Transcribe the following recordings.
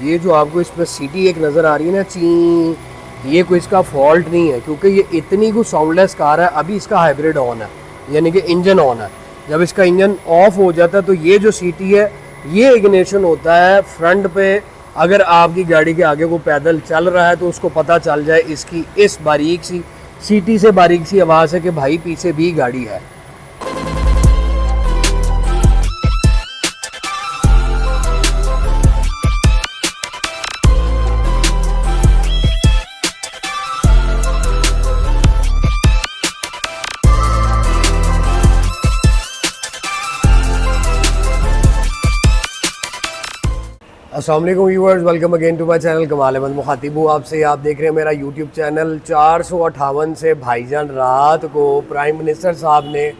ये जो आपको इसमें सीटी एक नज़र आ रही है ना, ची, ये कोई इसका फॉल्ट नहीं है, क्योंकि ये इतनी कुछ साउंडलेस कार है। अभी इसका हाइब्रिड ऑन है, यानी कि इंजन ऑन है। जब इसका इंजन ऑफ हो जाता है तो ये जो सीटी है ये इग्निशन होता है फ्रंट पे। अगर आपकी गाड़ी के आगे को पैदल चल रहा है तो उसको पता चल जाए इसकी इस बारीक सी सीटी से बारीक सी आवाज़ है कि भाई पीछे भी गाड़ी है। अस्सलाम वालेकुम viewers, welcome again to my channel Kamal Ahmed मुखातिब हूँ आपसे। आप देख रहे हैं मेरा यूट्यूब चैनल। 458 से भाईजान रात को प्राइम मिनिस्टर साहब ने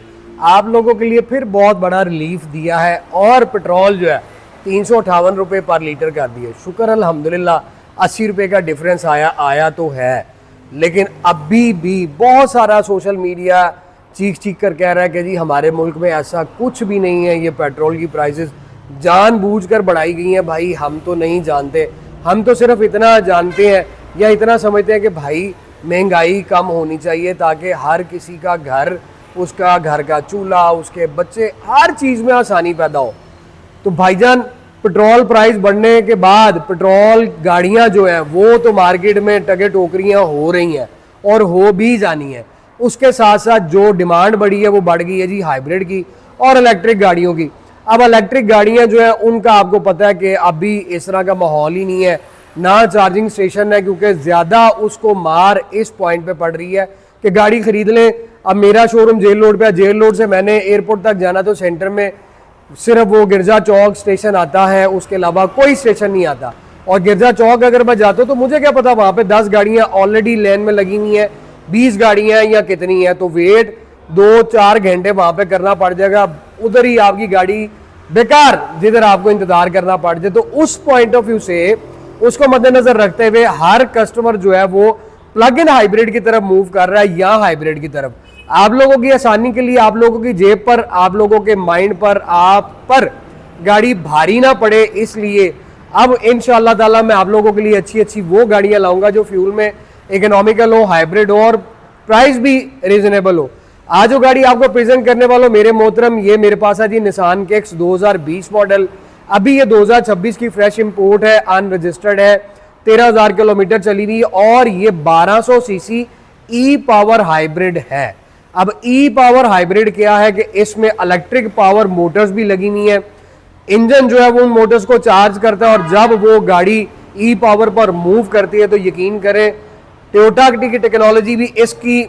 आप लोगों के लिए फिर बहुत बड़ा रिलीफ दिया है और पेट्रोल जो है 358 रुपये पर लीटर कर दिए। शुक्र अल्हम्दुलिल्लाह, 80 रुपये का डिफरेंस आया तो है, लेकिन अभी भी बहुत सारा सोशल मीडिया चीख कर कह रहा है कि जी हमारे मुल्क में ऐसा कुछ भी नहीं है, ये पेट्रोल की प्राइसेस जानबूझकर बढ़ाई गई हैं। भाई हम तो नहीं जानते, हम तो सिर्फ इतना जानते हैं या इतना समझते हैं कि भाई महंगाई कम होनी चाहिए ताकि हर किसी का घर, उसका घर का चूल्हा, उसके बच्चे, हर चीज़ में आसानी पैदा हो। तो भाईजान पेट्रोल प्राइस बढ़ने के बाद पेट्रोल गाड़ियां जो हैं वो तो मार्केट में टगे टोकरियां हो रही हैं और हो भी जानी है। उसके साथ साथ जो डिमांड बढ़ी है वो बढ़ गई है जी हाइब्रिड की और इलेक्ट्रिक गाड़ियों की। अब इलेक्ट्रिक गाड़ियां जो है उनका आपको पता है कि अभी इस तरह का माहौल ही नहीं है, ना चार्जिंग स्टेशन है, क्योंकि ज़्यादा उसको मार इस पॉइंट पे पड़ रही है कि गाड़ी खरीद लें। अब मेरा शोरूम जेल रोड पे है, जेल रोड से मैंने एयरपोर्ट तक जाना तो सेंटर में सिर्फ वो गिरजा चौक स्टेशन आता है, उसके अलावा कोई स्टेशन नहीं आता। और गिरजा चौक अगर मैं जाता हूँ तो मुझे क्या पता वहाँ पे 10 गाड़ियाँ ऑलरेडी लेन में लगी हुई हैं, 20 गाड़ियाँ या कितनी है, तो वेट 2-4 घंटे वहाँ पे करना पड़ जाएगा। उधर ही आपकी गाड़ी बेकार, जिधर आपको इंतजार करना पड़ जाए। तो उस पॉइंट ऑफ व्यू से उसको मद्देनजर रखते हुए हर कस्टमर जो है वो प्लग इन हाइब्रिड की तरफ मूव कर रहा है या हाइब्रिड की तरफ। आप लोगों की आसानी के लिए, आप लोगों की जेब पर, आप लोगों के माइंड पर, आप पर गाड़ी भारी ना पड़े, इसलिए अब इंशाअल्लाह ताला मैं आप लोगों के लिए अच्छी अच्छी वो गाड़ियां लाऊंगा जो फ्यूल में इकोनॉमिकल हो, हाइब्रिड हो और प्राइस भी रीजनेबल हो। आज जो गाड़ी आपको प्रेजेंट करने वालों मेरे मोहतरम, ये मेरे पास है जी निसान किक्स 2020 मॉडल। अभी ये 2026 की फ्रेश इंपोर्ट है, अनरजिस्टर्ड है, 13,000 किलोमीटर चली हुई और ये 1200 सीसी ई पावर हाइब्रिड है। अब ई पावर हाइब्रिड क्या है कि इसमें इलेक्ट्रिक पावर मोटर्स भी लगी हुई है। इंजन जो है वो उन मोटर्स को चार्ज करता है और जब वो गाड़ी ई पावर पर मूव करती है तो यकीन करें टोयोटा की टेक्नोलॉजी भी इसकी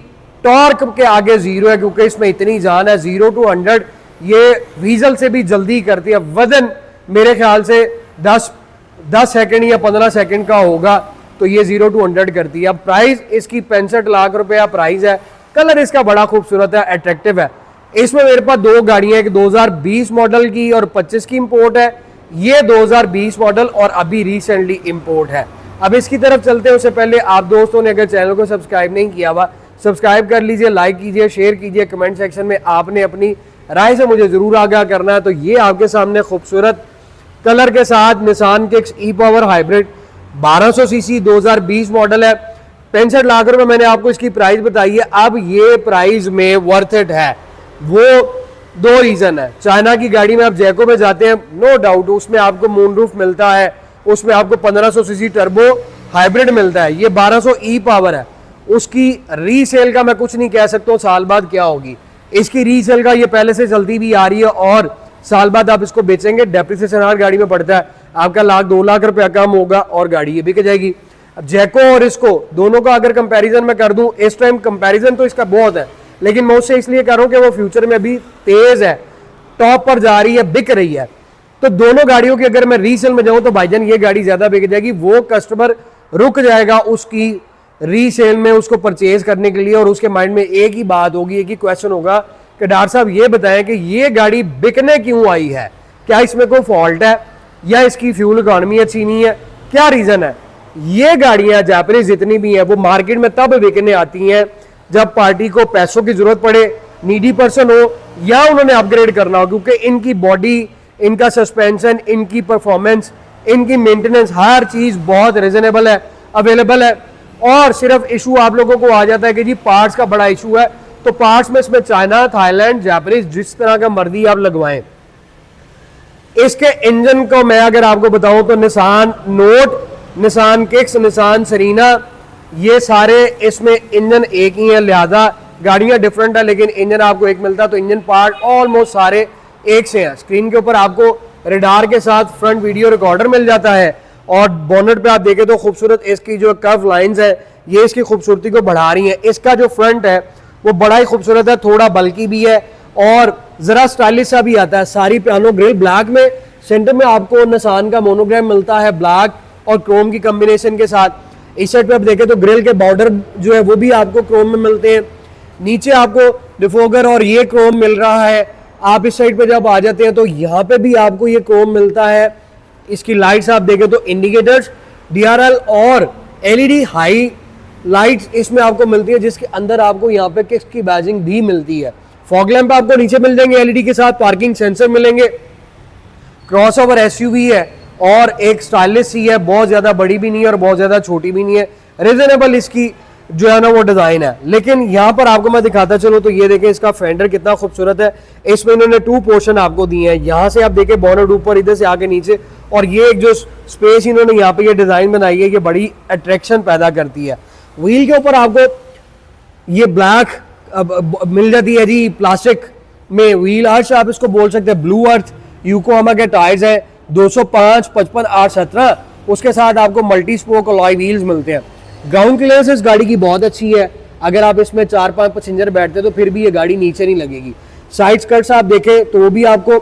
टॉर्क के आगे जीरो है, क्योंकि इसमें इतनी जान है। 0 to 100 ये व्हीजल से भी जल्दी करती है। वजन मेरे ख्याल से 10 सेकंड या 15 सेकंड का होगा, तो ये 0 to 100 करती है। अब प्राइस इसकी 65 लाख रुपया प्राइस है। कलर इसका बड़ा खूबसूरत है, अट्रैक्टिव है। इसमें मेरे पास दो गाड़ियां, एक 2020 मॉडल की और 25 की इंपोर्ट है। ये 2020 मॉडल और अभी रिसेंटली इंपोर्ट है। अब इसकी तरफ चलते हैं, उससे पहले आप दोस्तों ने अगर चैनल को सब्सक्राइब नहीं किया हुआ, सब्सक्राइब कर लीजिए, लाइक कीजिए, शेयर कीजिए। कमेंट सेक्शन में आपने अपनी राय से मुझे जरूर आगाह करना है। तो ये आपके सामने खूबसूरत कलर के साथ निसान किक्स ई पावर हाइब्रिड 1200 सीसी 2020 मॉडल है। 65 लाख रुपए मैंने आपको इसकी प्राइस बताई है। अब ये प्राइस में वर्थ इट है, वो दो रीजन है। चाइना की गाड़ी में आप जैको में जाते हैं, नो डाउट उसमें आपको मून रूफ मिलता है, उसमें आपको 1500 सीसी टर्बो हाइब्रिड मिलता है। ये 1200 ई पावर है। उसकी रीसेल का मैं कुछ नहीं कह सकता हूँ साल बाद क्या होगी। इसकी रीसेल का ये पहले से चलती भी आ रही है और साल बाद आप इसको बेचेंगे, डेप्रिसिएशन हर गाड़ी में पड़ता है, आपका 1-2 लाख रुपया कम होगा और गाड़ी ये बिक जाएगी। अब जैको और इसको दोनों का अगर कंपैरिजन मैं कर दूं, इस टाइम कंपैरिजन तो इसका बहुत है, लेकिन मैं उससे इसलिए कर रहा हूं कि वो फ्यूचर में अभी तेज है, टॉप पर जा रही है, बिक रही है। तो दोनों गाड़ियों की अगर मैं रीसेल में जाऊं तो भाईजान ये गाड़ी ज्यादा बिक जाएगी। वो कस्टमर रुक जाएगा उसकी रीसेल में उसको परचेज करने के लिए और उसके माइंड में एक ही बात होगी, एक ही क्वेश्चन होगा कि डॉक्टर साहब ये बताएं कि ये गाड़ी बिकने क्यों आई है, क्या इसमें कोई फॉल्ट है या इसकी फ्यूल इकॉनमी अच्छी नहीं है, क्या रीजन है। ये गाड़ियां जापानीज जितनी भी हैं वो मार्केट में तब बिकने आती हैं जब पार्टी को पैसों की जरूरत पड़े, नीडी पर्सन हो या उन्होंने अपग्रेड करना हो, क्योंकि इनकी बॉडी, इनका सस्पेंशन, इनकी परफॉर्मेंस इनकी मेंटेनेंस हर चीज़ बहुत रिजनेबल है, अवेलेबल है। और सिर्फ इशू आप लोगों को आ जाता है कि जी पार्ट्स का बड़ा इशू है, तो पार्ट्स में इसमें चाइना, थाईलैंड, जापानीज, जिस तरह का मर्जी आप लगवाएं। इसके इंजन को मैं अगर आपको बताऊं तो Nissan Note, Nissan Kicks, Nissan Serena, ये सारे इसमें इंजन एक ही है, लिहाजा गाड़ियां डिफरेंट है लेकिन इंजन आपको एक मिलता है, तो इंजन पार्ट ऑलमोस्ट सारे एक से हैं। स्क्रीन के ऊपर आपको रेडार के साथ फ्रंट वीडियो रिकॉर्डर मिल जाता है, और बोनट पे आप देखें तो खूबसूरत इसकी जो कर्व लाइंस है ये इसकी खूबसूरती को बढ़ा रही हैं। इसका जो फ्रंट है वो बड़ा ही खूबसूरत है, थोड़ा बल्कि भी है और जरा स्टाइलिश सा भी आता है। सारी पियानो ग्रिल ब्लैक में, सेंटर में आपको निसान का मोनोग्राम मिलता है ब्लैक और क्रोम की कॉम्बिनेशन के साथ। इस साइड पे आप देखें तो ग्रिल के बॉर्डर जो है वो भी आपको क्रोम में मिलते हैं। नीचे आपको डिफोगर और ये क्रोम मिल रहा है। आप इस साइड पे जब आ जाते हैं तो यहाँ पे भी आपको ये क्रोम मिलता है। इसकी लाइट्स आप देखें तो इंडिकेटर्स, DRL और LED हाई लाइट्स इसमें आपको मिलती है, जिसके अंदर आपको यहाँ पे किक्स की बैजिंग भी मिलती है। फॉग लैंप आपको नीचे मिल जाएंगे LED के साथ, पार्किंग सेंसर मिलेंगे। क्रॉसओवर SUV है और एक स्टाइलिश सी है, बहुत ज्यादा बड़ी भी नहीं है और बहुत ज्यादा छोटी भी नहीं है, रिजनेबल इसकी जो है ना वो डिजाइन है। लेकिन यहाँ पर आपको मैं दिखाता चलूं तो ये देखें इसका फेंडर कितना खूबसूरत है। इसमें इन्होंने 2 पोर्शन आपको दिए हैं, यहाँ से आप देखें बोनट ऊपर, इधर से आगे नीचे, और ये एक जो स्पेस इन्होंने यहाँ पे ये डिजाइन बनाई है ये बड़ी अट्रैक्शन पैदा करती है। व्हील के ऊपर आपको ये ब्लैक मिल जाती है जी, प्लास्टिक में व्हील आर्च आप इसको बोल सकते हैं। ब्लू अर्थ यूकोहामा के टायर्स है 205, 55, 8, 17। उसके साथ आपको मल्टी स्पोक अलॉय व्हील्स मिलते हैं। ग्राउंड क्लियरेंस इस गाड़ी की बहुत अच्छी है, अगर आप इसमें 4-5 पैसेंजर बैठते तो फिर भी ये गाड़ी नीचे नहीं लगेगी। साइड स्कर्ट्स आप देखें तो वो भी आपको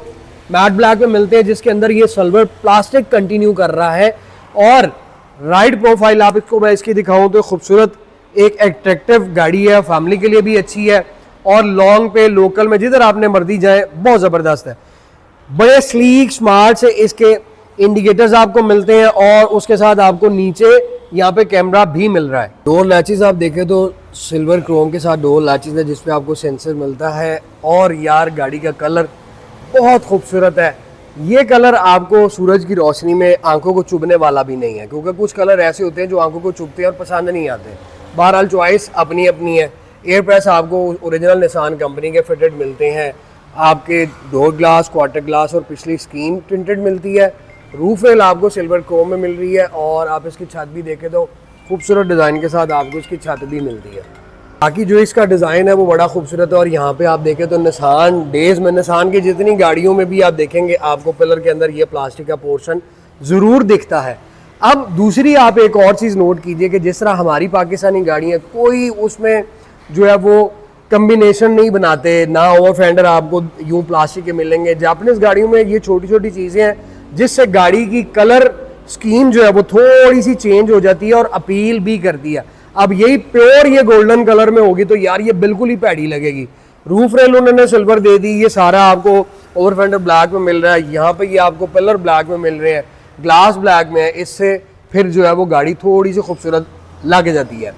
मैट ब्लैक में मिलते हैं, जिसके अंदर ये सिल्वर प्लास्टिक कंटिन्यू कर रहा है। और राइड प्रोफाइल आप इसको मैं इसकी दिखाऊं तो खूबसूरत एक एट्रैक्टिव गाड़ी है, फैमिली के लिए भी अच्छी है और लॉन्ग पे लोकल में जिधर आपने मर्जी जाए बहुत ज़बरदस्त है। बड़े स्लीक स्मार्ट से इसके इंडिकेटर्स आपको मिलते हैं और उसके साथ आपको नीचे यहाँ पे कैमरा भी मिल रहा है। डोर लैचेस आप देखें तो सिल्वर क्रोम के साथ डोर लैचेस है, जिसपे आपको सेंसर मिलता है। और यार गाड़ी का कलर बहुत खूबसूरत है। ये कलर आपको सूरज की रोशनी में आंखों को चुभने वाला भी नहीं है, क्योंकि कुछ कलर ऐसे होते हैं जो आंखों को चुभते हैं और पसंद नहीं आते। बहरहाल चॉइस अपनी अपनी है। एयर प्रेस आपको ओरिजिनल निसान कंपनी के फिटेड मिलते हैं। आपके डोर ग्लास, क्वार्टर ग्लास और पिछली स्क्रीन टिंटेड मिलती है। रूफ रेल आपको सिल्वर क्रोम में मिल रही है और आप इसकी छत भी देखें तो खूबसूरत डिज़ाइन के साथ आपको इसकी छत भी मिलती है। बाकी जो इसका डिज़ाइन है वो बड़ा खूबसूरत है। और यहाँ पे आप देखें तो निसान डेज में, निसान की जितनी गाड़ियों में भी आप देखेंगे आपको पिलर के अंदर ये प्लास्टिक का पोर्शन ज़रूर दिखता है। अब दूसरी आप एक और चीज़ नोट कीजिए कि जिस तरह हमारी पाकिस्तानी गाड़ियाँ कोई उसमें जो है वो कम्बिनेशन नहीं बनाते, ना ओवर फेंडर आपको यूँ प्लास्टिक के मिलेंगे। जापानीज गाड़ियों में ये छोटी छोटी चीज़ें हैं जिससे गाड़ी की कलर स्कीम जो है वो थोड़ी सी चेंज हो जाती है और अपील भी करती है। अब यही प्योर ये गोल्डन कलर में होगी तो यार ये बिल्कुल ही पैड़ी लगेगी। रूफ रेल उन्होंने सिल्वर दे दी, ये सारा आपको ओवर फेंडर ब्लैक में मिल रहा है। यहाँ पे ये आपको पिलर ब्लैक में मिल रहे हैं, ग्लास ब्लैक में है। इससे फिर जो है वो गाड़ी थोड़ी सी खूबसूरत लग जाती है।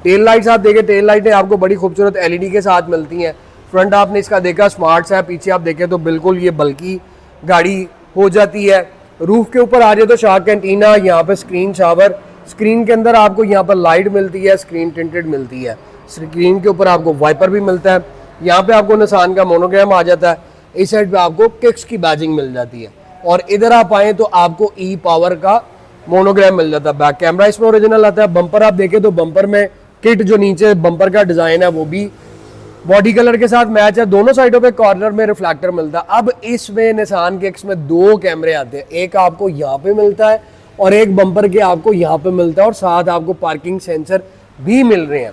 टेल लाइट्स आप देखें, टेल लाइटें आपको बड़ी खूबसूरत LED के साथ मिलती हैं। फ्रंट आपने इसका देखा स्मार्ट है, पीछे आप देखें तो बिल्कुल ये बल्कि गाड़ी हो जाती है। रूफ के ऊपर आ जाए तो शार्क कैंटीना, यहाँ पे स्क्रीन शावर, स्क्रीन के अंदर आपको यहाँ पर लाइट मिलती है, स्क्रीन टिंटेड मिलती है। स्क्रीन के ऊपर आपको वाइपर भी मिलता है। यहाँ पे आपको निसान का मोनोग्राम आ जाता है। इस साइड पे आपको किक्स की बैजिंग मिल जाती है और इधर आप आए तो आपको ई पावर का मोनोग्राम मिल जाता है। बैक कैमरा इसमें ओरिजिनल आता है। बम्पर आप देखें तो बम्पर में किट जो नीचे बम्पर का डिजाइन है वो भी बॉडी कलर के साथ मैच है। दोनों साइडों पे कॉर्नर में रिफ्लेक्टर मिलता है। अब इसमें निसान किक्स में 2 कैमरे आते हैं, एक आपको यहाँ पे मिलता है और एक बम्पर के आपको यहाँ पे मिलता है और साथ आपको पार्किंग सेंसर भी मिल रहे हैं।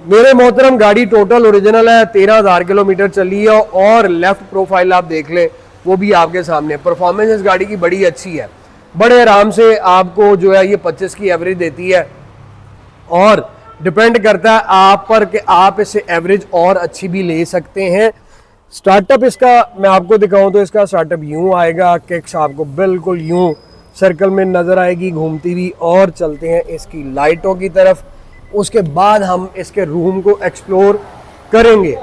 मेरे मोहतरम गाड़ी टोटल ओरिजिनल है, 13,000 किलोमीटर चली है और लेफ्ट प्रोफाइल आप देख ले वो भी आपके सामने। परफॉर्मेंस इस गाड़ी की बड़ी अच्छी है, बड़े आराम से आपको जो है ये 25 की एवरेज देती है और डिपेंड करता है आप पर कि आप इससे एवरेज और अच्छी भी ले सकते हैं। स्टार्टअप इसका मैं आपको दिखाऊं तो इसका स्टार्टअप यूं आएगा, किक्स आपको बिल्कुल यूं सर्कल में नज़र आएगी घूमती हुई। और चलते हैं इसकी लाइटों की तरफ, उसके बाद हम इसके रूम को एक्सप्लोर करेंगे।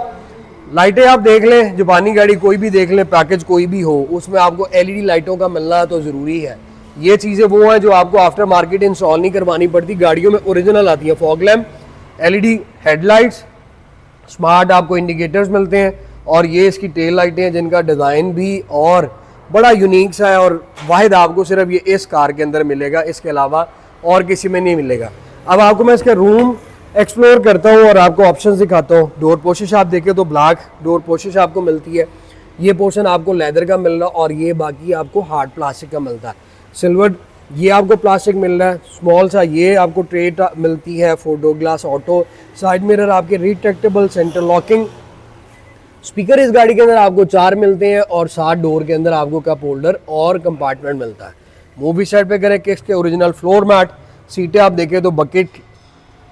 लाइटें आप देख लें, जापानी गाड़ी कोई भी देख लें, पैकेज कोई भी हो, उसमें आपको LED लाइटों का मिलना तो ज़रूरी है। ये चीज़ें वो हैं जो आपको आफ्टर मार्केट इंस्टॉल नहीं करवानी पड़ती, गाड़ियों में ओरिजिनल आती है। Fog lamp, LED headlights, smart आपको इंडिकेटर्स मिलते हैं, और ये इसकी टेल लाइटें हैं जिनका डिज़ाइन भी और बड़ा यूनिक सा है, और वाहिद आपको सिर्फ ये इस कार के अंदर मिलेगा, इसके अलावा और किसी में नहीं मिलेगा। अब आपको मैं इसका रूम एक्सप्लोर करता हूँ और आपको ऑप्शंस दिखाता हूँ। डोर पोशिश आप देखें तो ब्लैक डोर पोशिश आपको मिलती है, ये पोर्शन आपको लेदर का मिल रहा है, और ये बाकी आपको हार्ड प्लास्टिक का मिलता है। सिल्वर ये आपको प्लास्टिक मिल रहा है, स्मॉल सा ये आपको ट्रे मिलती है, photo glass auto, side mirror आपके रिट्रैक्टेबल, सेंटर लॉकिंग, स्पीकर इस गाड़ी के अंदर आपको 4 मिलते हैं, और 7 डोर के अंदर आपको कप होल्डर और कंपार्टमेंट मिलता है। मूवी साइड पे करें किक्स के ओरिजिनल फ्लोर मैट, सीटें आप देखें तो बकेट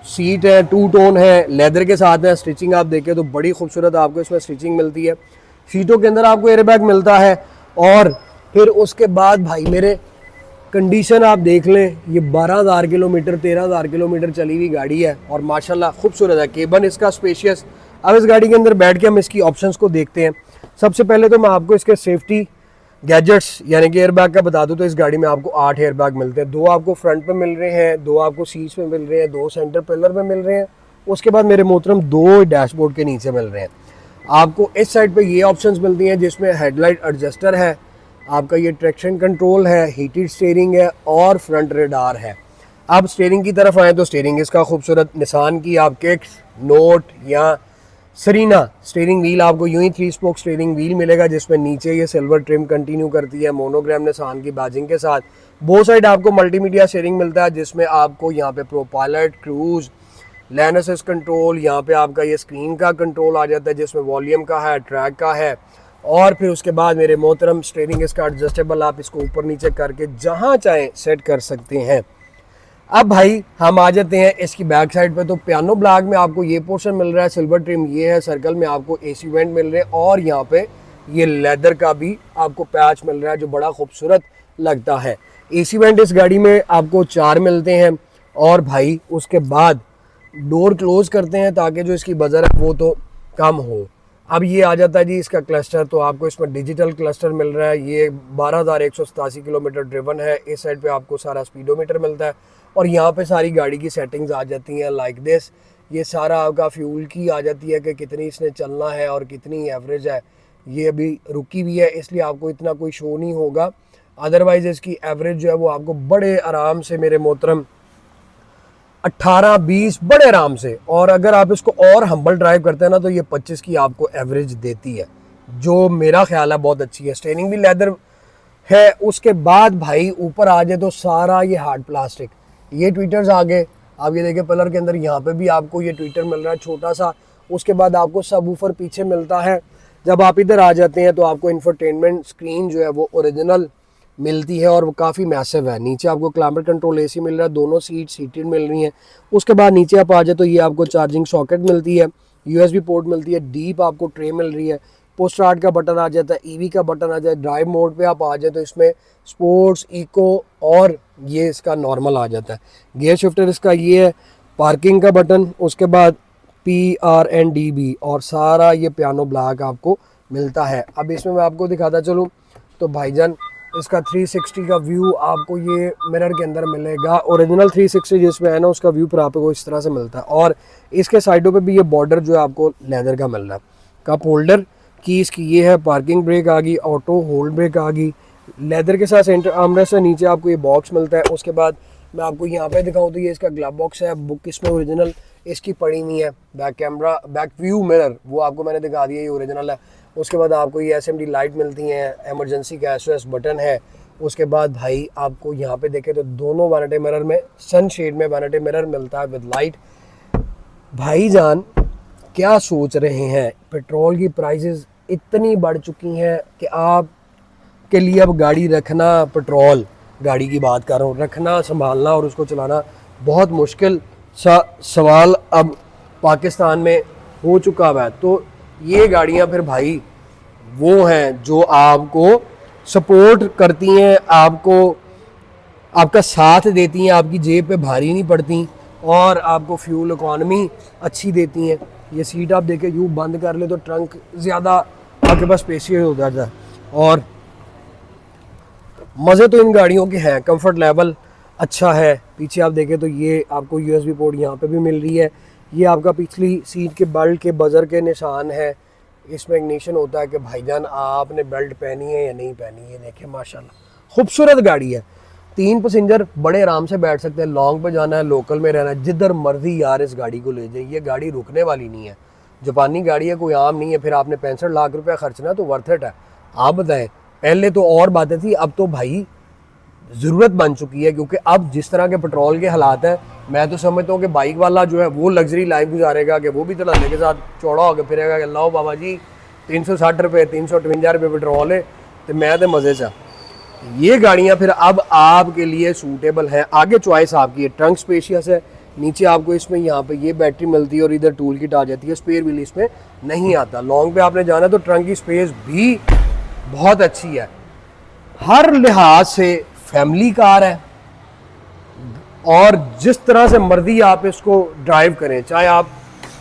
सीट है, 2 टोन है, लेदर के साथ है। स्टिचिंग आप देखें तो बड़ी खूबसूरत आपको इसमें स्टिचिंग मिलती है। सीटों के अंदर आपको एयरबैग मिलता है, और फिर उसके बाद भाई मेरे कंडीशन आप देख लें, ये 12,000 किलोमीटर 13,000 किलोमीटर चली हुई गाड़ी है, और माशाल्लाह खूबसूरत है। केबन इसका स्पेशियस। अब इस गाड़ी के अंदर बैठ के हम इसकी ऑप्शंस को देखते हैं। सबसे पहले तो मैं आपको इसके सेफ्टी गैजेट्स यानी कि एयरबैग का बता दूं तो इस गाड़ी में आपको 8 एयरबैग मिलते हैं। 2 आपको फ्रंट पे मिल रहे हैं, 2 आपको सीट्स में मिल रहे हैं, 2 सेंटर पिलर में मिल रहे हैं। उसके बाद मेरे मोहतरम 2 डैशबोर्ड के नीचे मिल रहे हैं। आपको इस साइड पे ये ऑप्शंस मिलती हैं जिसमें हेडलाइट एडजस्टर है, आपका ये ट्रैक्शन कंट्रोल है, हीटेड स्टीयरिंग है, और फ्रंट रेडार है। अब स्टीयरिंग की तरफ आए तो स्टीयरिंग इसका खूबसूरत निसान की आप किक्स, नोट या सरीना स्टीयरिंग व्हील आपको यूं ही 3 स्पोक स्टीयरिंग व्हील मिलेगा, जिसमें नीचे ये सिल्वर ट्रिम कंटिन्यू करती है मोनोग्राम निसान की बैजिंग के साथ। बोथ साइड आपको मल्टीमीडिया स्टीयरिंग मिलता है, जिसमें आपको यहाँ पे प्रो पायलट, क्रूज, लैन असिस्ट कंट्रोल, यहाँ पे आपका ये स्क्रीन का कंट्रोल आ जाता है जिसमें वॉल्यूम का है, ट्रैक का है, और फिर उसके बाद मेरे मोहतरम स्टीयरिंग इसका एडजस्टेबल, आप इसको ऊपर नीचे करके जहाँ चाहें सेट कर सकते हैं। अब भाई हम आ जाते हैं इसकी बैक साइड पे, तो पियानो ब्लैक में आपको ये पोर्शन मिल रहा है, सिल्वर ट्रिम ये है, सर्कल में आपको एसी वेंट मिल रहे हैं, और यहाँ पे ये लेदर का भी आपको पैच मिल रहा है जो बड़ा खूबसूरत लगता है। एसी वेंट इस गाड़ी में आपको 4 मिलते हैं, और भाई उसके बाद डोर क्लोज करते हैं ताकि जो इसकी बजर है वो तो कम हो। अब ये आ जाता है जी इसका क्लस्टर, तो आपको इसमें डिजिटल क्लस्टर मिल रहा है। ये 12,187 किलोमीटर ड्रिवन है। इस साइड पे आपको सारा स्पीडोमीटर मिलता है, और यहाँ पे सारी गाड़ी की सेटिंग्स आ जाती हैं लाइक दिस। ये सारा आपका फ्यूल की आ जाती है कि कितनी इसने चलना है और कितनी एवरेज है। ये अभी रुकी हुई है इसलिए आपको इतना कोई शो नहीं होगा, अदरवाइज इसकी एवरेज जो है वो आपको बड़े आराम से मेरे मोहतरम 18-20 बड़े आराम से, और अगर आप इसको और हम्बल ड्राइव करते हैं ना तो ये 25 की आपको एवरेज देती है, जो मेरा ख्याल है बहुत अच्छी है। स्टीयरिंग भी लेदर है। उसके बाद भाई ऊपर आ जाए तो सारा ये हार्ड प्लास्टिक, ये ट्विटर्स आ गए। आप ये देखिए पिलर के अंदर यहाँ पे भी आपको ये ट्विटर मिल रहा है छोटा सा। उसके बाद आपको सबवूफर पीछे मिलता है। जब आप इधर आ जाते हैं तो आपको इंफोटेनमेंट स्क्रीन जो है वो ओरिजिनल मिलती है, और वो काफ़ी मैसिव है। नीचे आपको क्लाइमेट कंट्रोल एसी मिल रहा है, दोनों सीट्स हीटेड मिल रही हैं। उसके बाद नीचे आप आ जाए तो ये आपको चार्जिंग सॉकेट मिलती है, यूएसबी पोर्ट मिलती है, डीप आपको ट्रे मिल रही है, पोस्ट स्टार्ट का बटन आ जाता है, ईवी का बटन आ जाए। ड्राइव मोड पे आप आ जाए तो इसमें स्पोर्ट्स, इको और ये इसका नॉर्मल आ जाता है। गियर शिफ्टर इसका ये है, पार्किंग का बटन, उसके बाद PRNDB, और सारा ये पियानो ब्लैक आपको मिलता है। अब इसमें मैं आपको दिखाता चलूँ तो भाईजान इसका 360 का व्यू आपको ये मिरर के अंदर मिलेगा। ओरिजिनल 360 जिसमें है ना उसका व्यू पर आपको इस तरह से मिलता है, और इसके साइडों पे भी ये बॉर्डर जो है आपको लेदर का मिल रहा है। कप होल्डर की इसकी ये है, पार्किंग ब्रेक आ गई, ऑटो होल्ड ब्रेक आ गई, लेदर के साथ सेंटर आर्मरेस्ट से नीचे आपको ये बॉक्स मिलता है। उसके बाद मैं आपको यहाँ पे दिखाऊँ तो ये इसका ग्लव बॉक्स है, बुक इसमें ओरिजिनल इसकी पड़ी नहीं है। Back camera, back view mirror वो आपको मैंने दिखा दिया, ये ओरिजिनल है। उसके बाद आपको ये SMD लाइट मिलती हैं, एमरजेंसी का SOS बटन है। उसके बाद भाई आपको यहाँ पे देखें तो दोनों वैनिटी मिरर में सन शेड में वैनिटी मिरर मिलता है विद लाइट। भाईजान क्या सोच रहे हैं, पेट्रोल की प्राइसेस इतनी बढ़ चुकी हैं कि आप के लिए अब गाड़ी रखना, पेट्रोल गाड़ी की बात कर रहा हूँ, रखना, संभालना और उसको चलाना बहुत मुश्किल सा सवाल अब पाकिस्तान में हो चुका है। तो ये गाड़ियाँ फिर भाई वो हैं जो आपको सपोर्ट करती हैं, आपको आपका साथ देती हैं, आपकी जेब पे भारी नहीं पड़ती, और आपको फ्यूल इकॉनमी अच्छी देती हैं। ये सीट आप देखें यूँ बंद कर ले तो ट्रंक ज़्यादा आपके पास स्पेशियस हो जाता है, और मज़े तो इन गाड़ियों के हैं, कंफर्ट लेवल अच्छा है। पीछे आप देखें तो ये आपको यूएसबी पोर्ट यहाँ पे भी मिल रही है। ये आपका पिछली सीट के बेल्ट के बजर के निशान है। इसमें इग्निशन होता है कि भाईजान आपने बेल्ट पहनी है या नहीं पहनी है। देखें माशाल्लाह खूबसूरत गाड़ी है। 3 पैसेंजर बड़े आराम से बैठ सकते हैं। लॉन्ग पे जाना है, लोकल में रहना है, जिधर मर्जी यार इस गाड़ी को ले जाइए। ये गाड़ी रुकने वाली नहीं है, जापानी गाड़ी है, कोई आम नहीं है। फिर आपने 65 लाख रुपया खर्चना तो वर्थ इट है। आप बताएं, पहले तो और बातें थी, अब तो भाई ज़रूरत बन चुकी है। क्योंकि अब जिस तरह के पेट्रोल के हालात हैं, मैं तो समझता हूँ कि बाइक वाला जो है वो लग्जरी लाइफ गुजारेगा कि वो भी धड़ल्ले के साथ चौड़ा होकर फिरेगा कि लाओ बाबा जी 360 रुपये 358 रुपये पेट्रोल है तो मैं तो मज़े से। ये गाड़ियाँ फिर अब आपके लिए सूटेबल हैं। आगे चॉइस आपकी है। ट्रंक स्पेशियस है, नीचे आपको इसमें यहाँ पे ये बैटरी मिलती है और इधर टूल किट आ जाती है। स्पेयर व्हील इसमें नहीं आता। लॉन्ग पे आपने जाना तो ट्रंक की स्पेस भी बहुत अच्छी है। हर लिहाज से फैमिली कार है और जिस तरह से मर्जी आप इसको ड्राइव करें, चाहे आप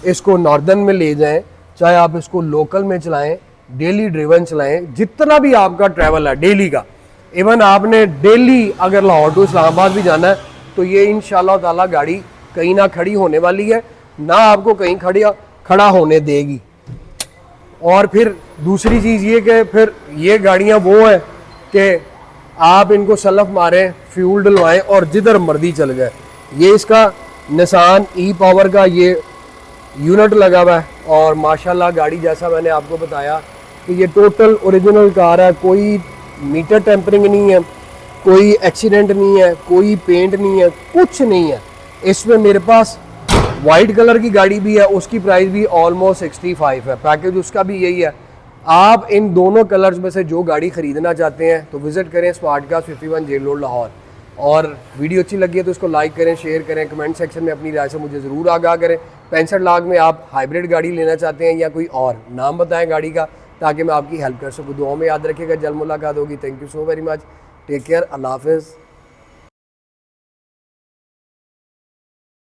इसको नॉर्दर्न में ले जाएं, चाहे आप इसको लोकल में चलाएं, डेली ड्रिवन चलाएं, जितना भी आपका ट्रैवल है डेली का, इवन आपने डेली अगर लाहौर टू इस्लामाबाद भी जाना है तो ये इंशाल्लाह ताला गाड़ी कहीं ना खड़ी होने वाली है, ना आपको कहीं खड़ा होने देगी। और फिर दूसरी चीज़ ये कि फिर ये गाड़ियाँ वो है कि आप इनको सलफ मारें, फ्यूल डलवाएं और जिधर मर्जी चल जाए। ये इसका निसान ई पावर का ये यूनिट लगा हुआ है और माशाल्लाह गाड़ी जैसा मैंने आपको बताया कि ये टोटल ओरिजिनल कार है। कोई मीटर टेम्परिंग नहीं है, कोई एक्सीडेंट नहीं है, कोई पेंट नहीं है, कुछ नहीं है। इसमें मेरे पास वाइट कलर की गाड़ी भी है, उसकी प्राइस भी ऑलमोस्ट 65 है। पैकेज उसका भी यही है। आप इन दोनों कलर्स में से जो गाड़ी ख़रीदना चाहते हैं तो विज़िट करें Smart Cars 51 Jail Road Lahore. और वीडियो अच्छी लगी है तो इसको लाइक करें, शेयर करें, कमेंट सेक्शन में अपनी राय से मुझे ज़रूर आगाह करें। 65 लाख में आप हाइब्रिड गाड़ी लेना चाहते हैं या कोई और, नाम बताएं गाड़ी का ताकि मैं आपकी हेल्प कर सकूँ। दुआओं में याद रखिएगा, जल्द मुलाकात होगी। Thank you so very much, take care, अल्लाह हाफ़िज़।